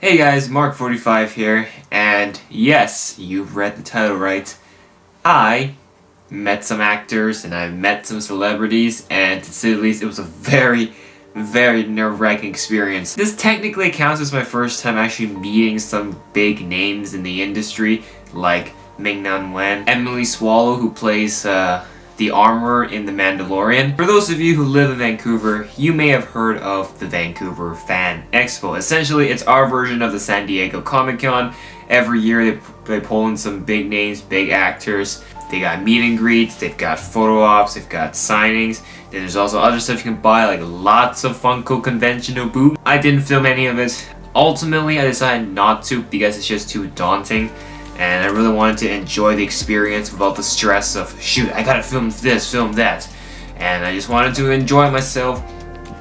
Hey guys, Mark45 here, and yes, you've read the title right. I met some actors and I met some celebrities, and to say the least, it was a very nerve-wracking experience. This technically counts as my first time actually meeting some big names in the industry, like Ming-Na Wen, Emily Swallow, who plays the armorer in The Mandalorian. For those of you who live in Vancouver, you may have heard of the Vancouver Fan Expo. Essentially, it's our version of the San Diego Comic-Con. Every year they pull in some big names, big actors. They got meet and greets, they've got photo ops, they've got signings. Then there's also other stuff you can buy, like lots of Funko conventional booths. I didn't film any of it. Ultimately, I decided not to because it's just too daunting. And I really wanted to enjoy the experience without the stress of, shoot, I gotta film this, film that. And I just wanted to enjoy myself,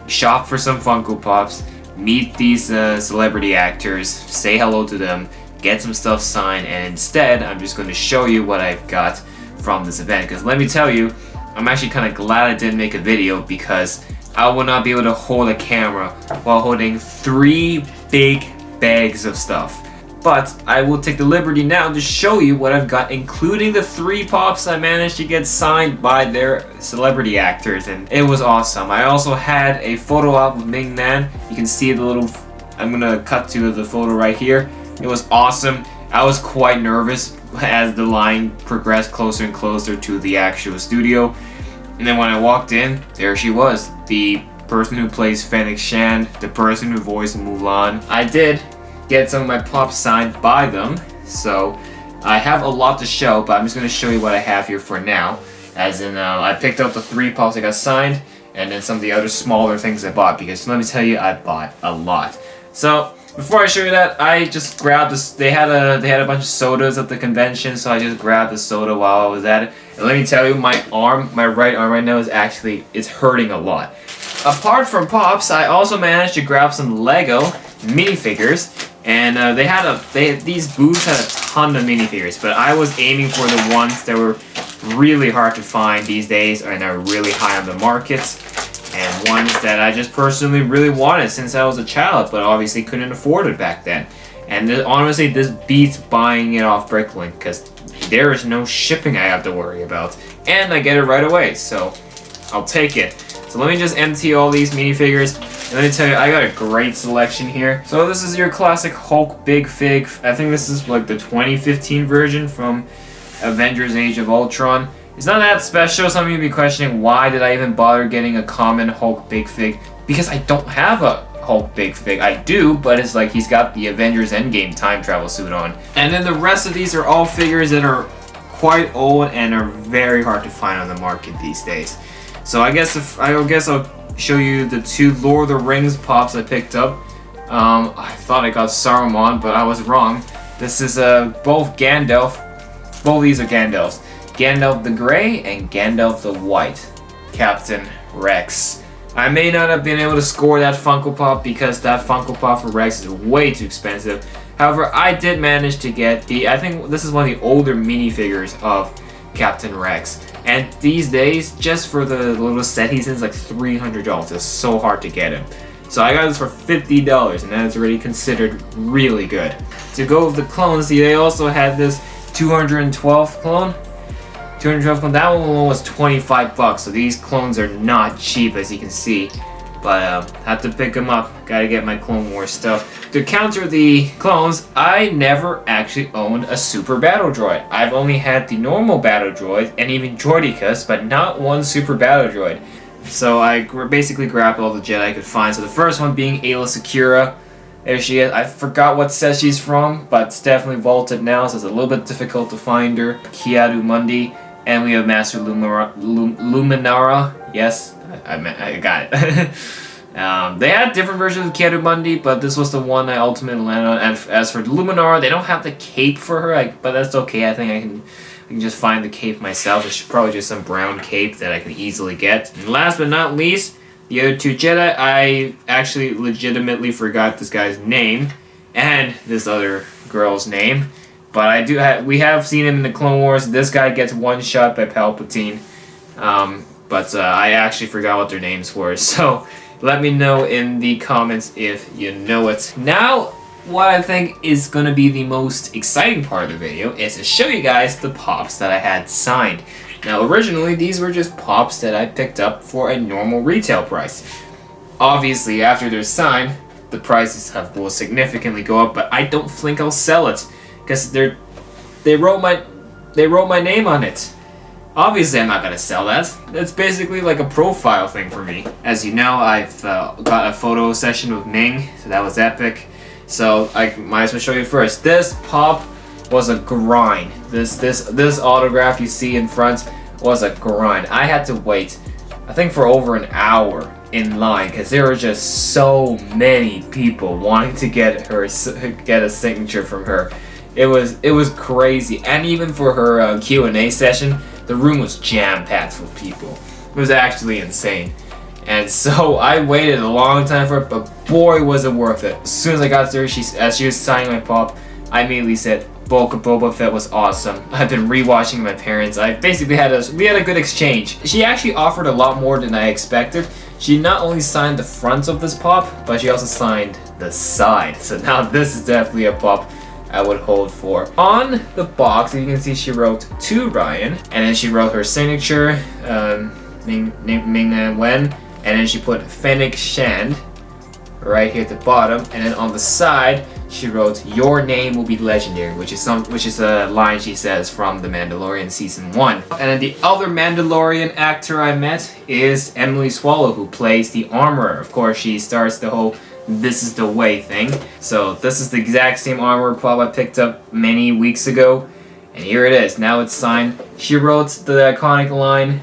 shop for some Funko Pops, meet these celebrity actors, say hello to them, get some stuff signed, and instead, I'm just going to show you what I've got from this event. Because let me tell you, I'm actually kind of glad I didn't make a video because I will not be able to hold a camera while holding 3 big bags of stuff. But I will take the liberty now to show you what I've got, including the 3 pops I managed to get signed by their celebrity actors, and it was awesome. I also had a photo op with Ming-Na. You can see the little, I'm gonna cut to the photo right here. It was awesome. I was quite nervous as the line progressed closer and closer to the actual studio. And then when I walked in, there she was, the person who plays Fennec Shand, the person who voiced Mulan. I did get some of my pops signed by them, so I have a lot to show, but I'm just going to show you what I have here for now. As in, I picked up the 3 pops I got signed, and then some of the other smaller things I bought, because let me tell you, I bought a lot. So before I show you that, I just grabbed this. They had a bunch of sodas at the convention, so I just grabbed the soda while I was at it. And let me tell you, my right arm right now it's hurting a lot. Apart from pops, I also managed to grab some Lego minifigures. And these booths had a ton of minifigures, but I was aiming for the ones that were really hard to find these days and are really high on the markets, and ones that I just personally really wanted since I was a child, but obviously couldn't afford it back then. And honestly, this beats buying it off Bricklink because there is no shipping I have to worry about, and I get it right away, so I'll take it. So let me just empty all these minifigures, and let me tell you, I got a great selection here. So this is your classic Hulk Big Fig. I think this is like the 2015 version from Avengers Age of Ultron. It's not that special. Some of you will be questioning, why did I even bother getting a common Hulk Big Fig? Because I don't have a Hulk Big Fig. I do, but it's like he's got the Avengers Endgame time travel suit on. And then the rest of these are all figures that are quite old and are very hard to find on the market these days. So I guess I'll show you the 2 Lord of the Rings pops I picked up. I thought I got Saruman, but I was wrong. This is both Gandalf. Both of these are Gandalfs. Gandalf the Grey and Gandalf the White. Captain Rex. I may not have been able to score that Funko Pop because that Funko Pop for Rex is way too expensive. However, I did manage to get I think this is one of the older minifigures of Captain Rex. And these days, just for the little set he's in, it's like $300. It's so hard to get him. So I got this for $50, and that is already considered really good. To go with the clones, they also had this 212 clone. That one was 25 bucks. So these clones are not cheap, as you can see. But have to pick them up. Gotta get my Clone Wars stuff. To counter the clones, I never actually owned a Super Battle Droid. I've only had the normal Battle Droid and even Droidicus, but not one Super Battle Droid. So I basically grabbed all the Jedi I could find. So the first one being Aayla Secura. There she is. I forgot what set she's from, but it's definitely vaulted now, so it's a little bit difficult to find her. Kiadu Mundi. And we have Master Luminara. Yes, I got it. They had different versions of Kiadu Mundi, but this was the one I ultimately landed on. And as for Luminara, they don't have the cape for her, but that's okay. I think I can just find the cape myself. It's probably just some brown cape that I can easily get. And last but not least, the other 2 Jedi, I actually legitimately forgot this guy's name and this other girl's name. But we have seen him in the Clone Wars. This guy gets one shot by Palpatine. But I actually forgot what their names were. So let me know in the comments if you know it. Now what I think is going to be the most exciting part of the video is to show you guys the pops that I had signed. Now originally these were just pops that I picked up for a normal retail price. Obviously after they're signed, the prices will significantly go up, but I don't think I'll sell it because they wrote my name on it. Obviously I'm not gonna sell that. That's basically like a profile thing for me. As you know, I've got a photo session with Ming, so that was epic. So I might as well show you first. This pop was a grind. This autograph you see in front was a grind. I had to wait, I think, for over an hour in line because there were just so many people wanting to get a signature from her. It was crazy, and even for her Q&A session, the room was jam-packed with people. It was actually insane. And so I waited a long time for it, but boy was it worth it. As soon as I got there, as she was signing my pop, I immediately said, Boba Fett was awesome. I've been rewatching with my parents. We had a good exchange. She actually offered a lot more than I expected. She not only signed the front of this pop, but she also signed the side. So now this is definitely a pop I would hold for. On the box, you can see she wrote to Ryan, and then she wrote her signature, Ming-Na Wen, and then she put Fennec Shand right here at the bottom, and then on the side she wrote, "Your name will be legendary," which is a line she says from The Mandalorian Season 1. And then the other Mandalorian actor I met is Emily Swallow, who plays the armorer. Of course, she starts the whole "this is the way" thing. So this is the exact same armor pop I picked up many weeks ago, and here it is. Now it's signed. She wrote the iconic line,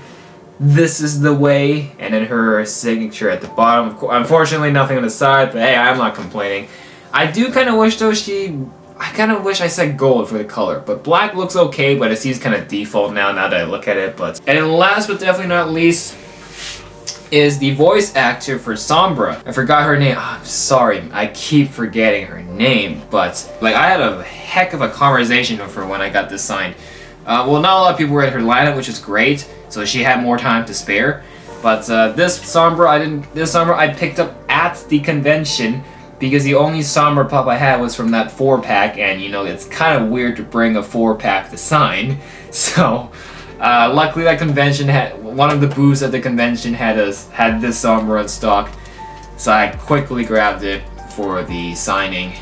"This is the way," and then her signature at the bottom. Unfortunately, nothing on the side, but hey, I'm not complaining. I do kind of wish though I kind of wish I said gold for the color, but black looks okay, but it seems kind of default now that I look at it. And then last but definitely not least is the voice actor for Sombra. I forgot her name. I'm sorry, I keep forgetting her name, but like I had a heck of a conversation with her when I got this signed. Well, not a lot of people were at her lineup, which is great, so she had more time to spare. But this Sombra I picked up at the convention because the only Sombra pop I had was from that 4-pack, and you know it's kind of weird to bring a 4-pack to sign. So luckily that convention had one of the booths at the convention had this Sombra in stock, so I quickly grabbed it for the signing.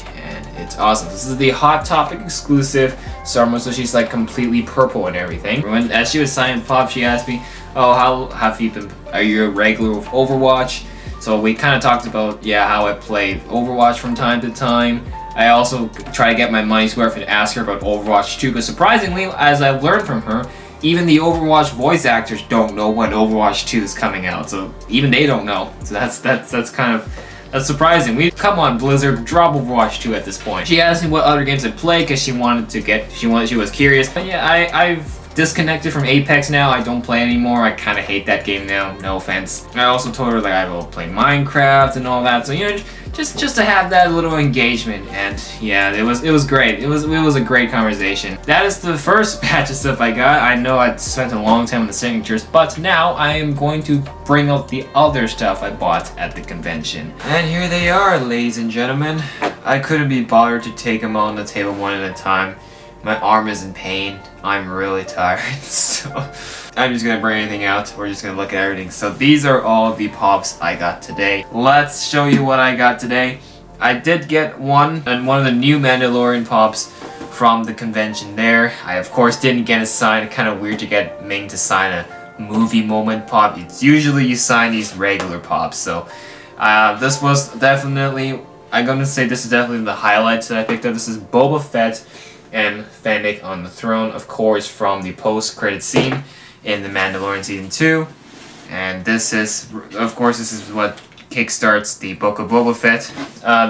It's awesome. This is the Hot Topic exclusive Sombra, so she's like completely purple and everything. As she was signing pop, she asked me, "Oh, how have you been? Are you a regular with Overwatch?" So we kind of talked about how I play Overwatch from time to time. I also try to get my money's worth and ask her about Overwatch 2, but surprisingly, as I've learned from her, even the Overwatch voice actors don't know when Overwatch 2 is coming out. So even they don't know. So that's kind of. That's surprising. Come on, Blizzard, drop Overwatch 2 at this point. She asked me what other games I play because she was curious. But yeah, I've disconnected from Apex now. I don't play anymore. I kind of hate that game now. No offense. I also told her like I will play Minecraft and all that. So you know, just to have that little engagement. And yeah, it was great. It was a great conversation. That is the first batch of stuff I got. I know I spent a long time on the signatures, but now I am going to bring out the other stuff I bought at the convention. And here they are, ladies and gentlemen. I couldn't be bothered to take them on the table one at a time. My arm is in pain. I'm really tired, so I'm just gonna bring anything out. We're just gonna look at everything. So these are all the pops I got today. Let's show you what I got today. I did get one of the new Mandalorian pops from the convention there. I of course didn't get a sign. Kind of weird to get Ming to sign a movie moment pop. It's usually you sign these regular pops. So this was definitely, I'm gonna say this is definitely the highlights that I picked up. This is Boba Fett and Fennec on the throne, of course, from the post-credit scene in The Mandalorian Season 2. And this is what kickstarts the book of Boba Fett.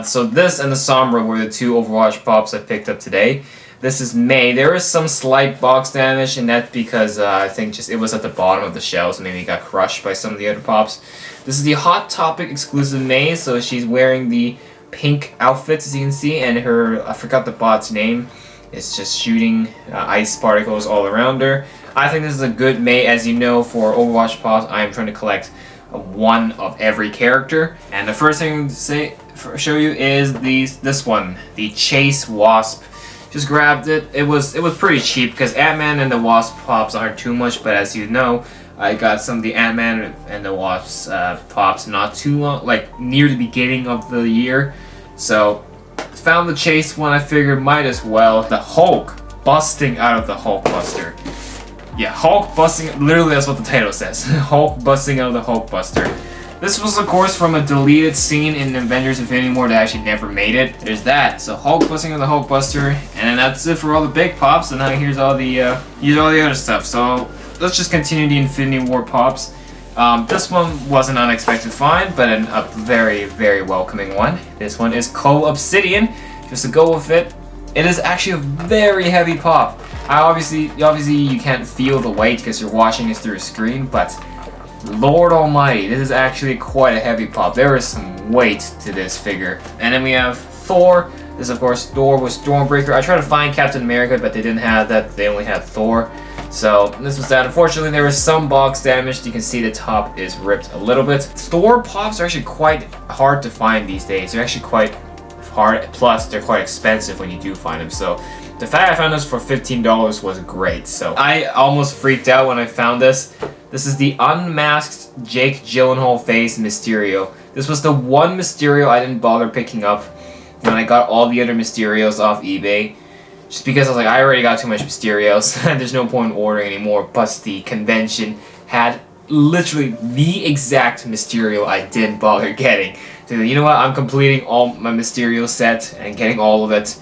So this and the Sombra were the two Overwatch pops I picked up today. This is May. There is some slight box damage, and that's because I think it was at the bottom of the shelves, maybe it got crushed by some of the other pops. This is the Hot Topic exclusive May, so she's wearing the pink outfit, as you can see, and I forgot the bot's name. It's just shooting ice particles all around her. I think this is a good May. As you know, for Overwatch pops, I am trying to collect one of every character. And the first thing to say show you is this one, the Chase Wasp. Just grabbed it. It was pretty cheap because Ant-Man and the Wasp pops aren't too much, but as you know, I got some of the Ant-Man and the Wasp pops not too long, like near the beginning of the year. So found the Chase one. I figured might as well. The Hulk busting out of the Hulk Buster. Yeah, Hulk busting. Literally, that's what the title says. Hulk busting out of the Hulk Buster. This was, of course, from a deleted scene in Avengers Infinity War that actually never made it. There's that. So Hulk busting out of the Hulk Buster, and then that's it for all the big pops. And now here's all the other stuff. So let's just continue the Infinity War pops. This one was an unexpected find, but a very, very welcoming one. This one is Co-Obsidian. Just to go with it, it is actually a very heavy pop. Obviously you can't feel the weight because you're watching this through a screen, but Lord Almighty, this is actually quite a heavy pop. There is some weight to this figure. And then we have Thor. This, of course, Thor with Stormbreaker. I tried to find Captain America, but they didn't have that. They only had Thor. So this was that. Unfortunately, there was some box damage. You can see the top is ripped a little bit. Thor pops are actually quite hard to find these days. They're actually quite hard. Plus, they're quite expensive when you do find them. So the fact I found this for $15 was great. So I almost freaked out when I found this. This is the unmasked Jake Gyllenhaal face Mysterio. This was the one Mysterio I didn't bother picking up when I got all the other Mysterios off eBay. Just because I was like, I already got too much Mysterios, and there's no point in ordering anymore. Plus, the convention had literally the exact Mysterio I didn't bother getting. So, you know what? I'm completing all my Mysterio set and getting all of it.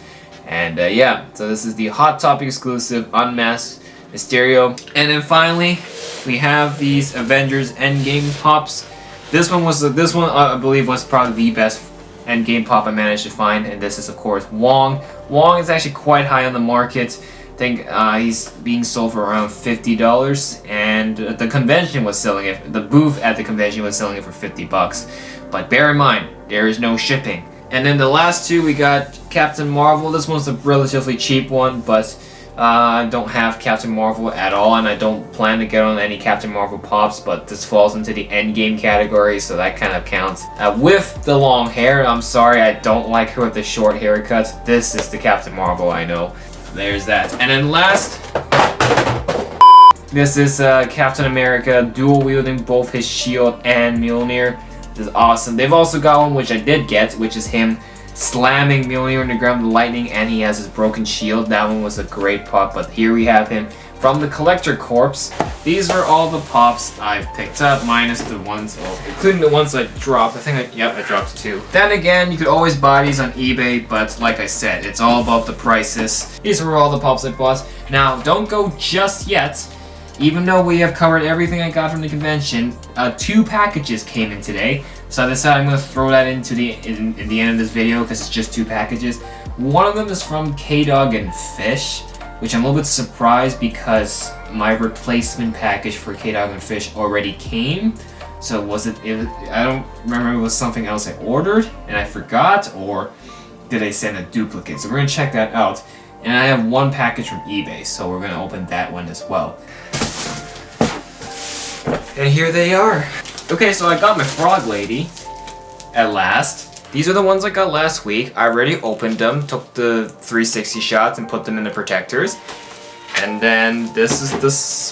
And yeah, so this is the Hot Topic exclusive Unmasked Mysterio. And then finally, we have these Avengers Endgame pops. This one I believe was probably the best Endgame pop I managed to find, and this is of course Wong. Wong is actually quite high on the market. I think he's being sold for around $50, and the convention was selling it. The booth at the convention was selling it for $50. But bear in mind, there is no shipping. And then the last two, we got Captain Marvel. This one's a relatively cheap one, but I don't have Captain Marvel at all, and I don't plan to get on any Captain Marvel pops, but this falls into the Endgame category, so that kind of counts. With the long hair, I'm sorry, I don't like her with the short haircuts. This is the Captain Marvel I know. There's that. And then last, this is Captain America dual-wielding both his shield and Mjolnir. This is awesome. They've also got one which I did get, which is him slamming Mjolnir in the ground with lightning, and he has his broken shield. That one was a great pop, but here we have him from the Collector Corps. These are all the pops I've picked up, minus the ones, including the ones I dropped. I dropped 2. Then again, you could always buy these on eBay, but like I said, it's all about the prices. These were all the pops I bought. Now, don't go just yet. Even though we have covered everything I got from the convention, 2 packages came in today. So I decided I'm going to throw that into the end of this video because it's just 2 packages. One of them is from K-Dog and Fish, which I'm a little bit surprised because my replacement package for K-Dog and Fish already came. So I don't remember if it was something else I ordered and I forgot, or did they send a duplicate? So we're going to check that out. And I have 1 package from eBay, so we're going to open that one as well. And here they are. Okay, so I got my Frog Lady at last. These are the ones I got last week. I already opened them, took the 360 shots and put them in the protectors. And then this is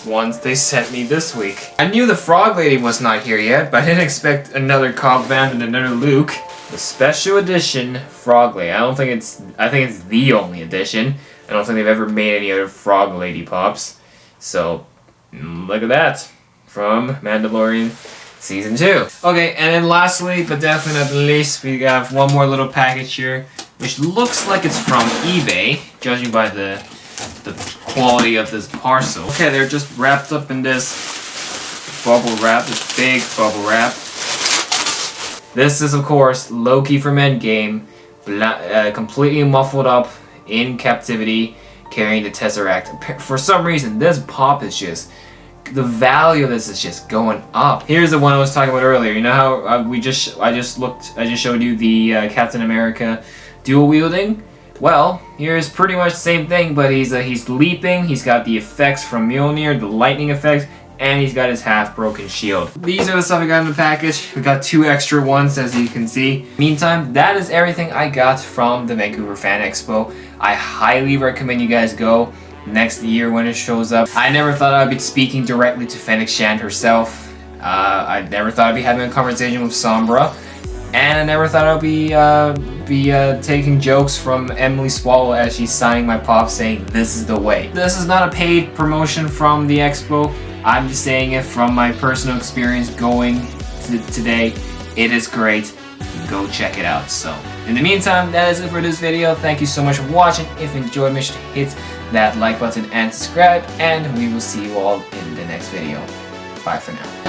the ones they sent me this week. I knew the Frog Lady was not here yet, but I didn't expect another Cobb Vanth and another Luke. The special edition Frog Lady. I think it's the only edition. I don't think they've ever made any other Frog Lady pops. So, look at that. From Mandalorian Season 2. Okay, and then lastly, but definitely not the least, we have one more little package here, which looks like it's from eBay, judging by the quality of this parcel. Okay, they're just wrapped up in this bubble wrap, this big bubble wrap. This is, of course, Loki from Endgame, completely muffled up in captivity, carrying the Tesseract. For some reason, this pop is just... the value of this is just going up. Here's the one I was talking about earlier. You know how I just showed you the Captain America dual wielding? Well, here's pretty much the same thing, but he's leaping. He's got the effects from Mjolnir, the lightning effects, and he's got his half-broken shield. These are the stuff I got in the package. We got 2 extra ones, as you can see. Meantime, that is everything I got from the Vancouver Fan Expo. I highly recommend you guys go next year when it shows up. I never thought I'd be speaking directly to Fennec Shand herself. I never thought I'd be having a conversation with Sombra. And I never thought I'd be taking jokes from Emily Swallow as she's signing my pop saying, "This is the way." This is not a paid promotion from the expo. I'm just saying it from my personal experience going today. It is great. Go check it out. So, in the meantime, that is it for this video. Thank you so much for watching. If you enjoyed, make sure to hit that like button and subscribe. And we will see you all in the next video. Bye for now.